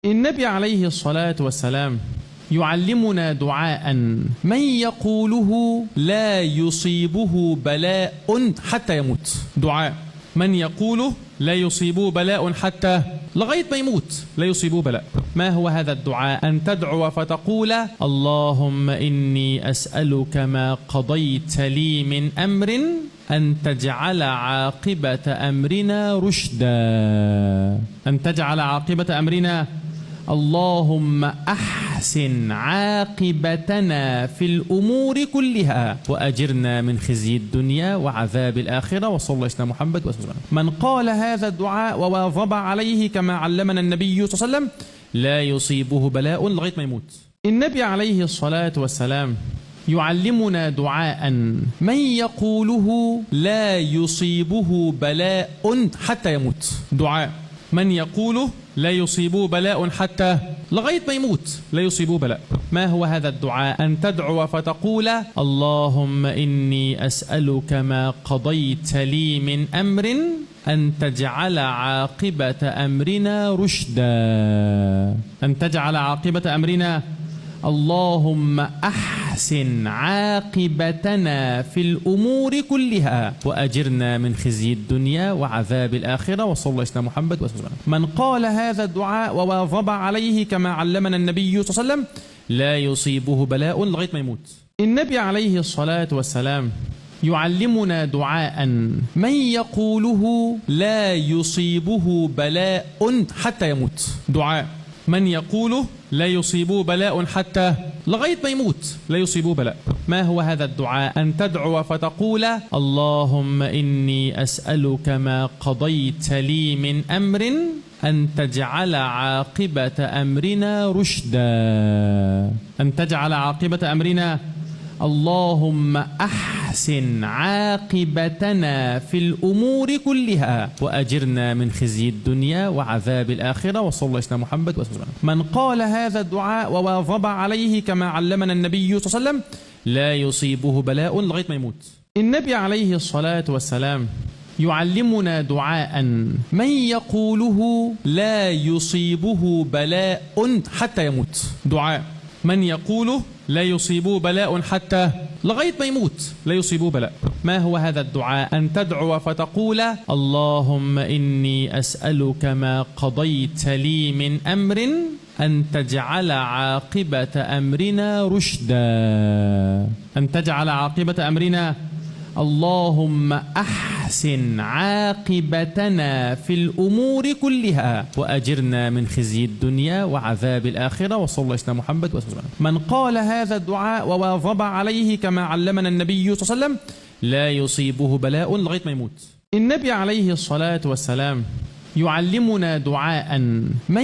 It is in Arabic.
النبي عليه الصلاة والسلام يعلمنا دعاء من يقوله لا يصيبه بلاء حتى يموت. دعاء من يقوله لا يصيبه بلاء حتى لغاية ما يموت لا يصيبه بلاء. ما هو هذا الدعاء؟ أن تدعو فتقول اللهم إني أسألك ما قضيت لي من أمر أن تجعل عاقبة أمرنا رشدا. أن تجعل عاقبة أمرنا، اللهم أحسن عاقبتنا في الأمور كلها وأجرنا من خزي الدنيا وعذاب الآخرة. وصلى الله على محمد وسلم. من قال هذا الدعاء وواظب عليه كما علمنا النبي صلى الله عليه وسلم لا يصيبه بلاء لغاية ما يموت. النبي عليه الصلاة والسلام يعلمنا دعاء من يقوله لا يصيبه بلاء حتى يموت. دعاء من يقوله لا يصيبه بلاء حتى لغاية ما يموت لا يصيبه بلاء. ما هو هذا الدعاء؟ أن تدعو فتقول اللهم إني أسألك ما قضيت لي من أمر أن تجعل عاقبة أمرنا رشدا. أن تجعل عاقبة أمرنا، اللهم أحسن عاقبتنا في الأمور كلها وأجرنا من خزي الدنيا وعذاب الآخرة. وصلى الله على محمد وسلم. من قال هذا الدعاء وواظب عليه كما علمنا النبي صلى الله عليه وسلم لا يصيبه بلاء لغاية ما يموت. النبي عليه الصلاة والسلام يعلمنا دعاء من يقوله لا يصيبه بلاء حتى يموت. دعاء من يقوله لا يصيبه بلاء حتى لغاية ما يموت لا يصيبه بلاء. ما هو هذا الدعاء؟ أن تدعو فتقول اللهم إني أسألك ما قضيت لي من أمر أن تجعل عاقبة أمرنا رشدا. أن تجعل عاقبة أمرنا، اللهم أحسن عاقبتنا في الأمور كلها وأجرنا من خزي الدنيا وعذاب الآخرة. وصلى الله على محمد وسلم. من قال هذا الدعاء وواظب عليه كما علمنا النبي صلى الله عليه وسلم لا يصيبه بلاء لغاية ما يموت. النبي عليه الصلاة والسلام يعلمنا دعاء من يقوله لا يصيبه بلاء حتى يموت. دعاء من يقوله لا يصيبه بلاء حتى لغاية ما يموت لا يصيبه بلاء. ما هو هذا الدعاء؟ أن تدعو فتقول اللهم إني أسألك ما قضيت لي من أمر أن تجعل عاقبة أمرنا رشدا. أن تجعل عاقبة أمرنا، اللهم أحسن عاقبتنا في الأمور كلها وأجرنا من خزي الدنيا وعذاب الآخرة. وصلى الله على محمد وسلم. من قال هذا الدعاء وواظب عليه كما علمنا النبي صلى الله عليه وسلم لا يصيبه بلاء لغاية ما يموت. النبي عليه الصلاة والسلام يعلمنا دعاء من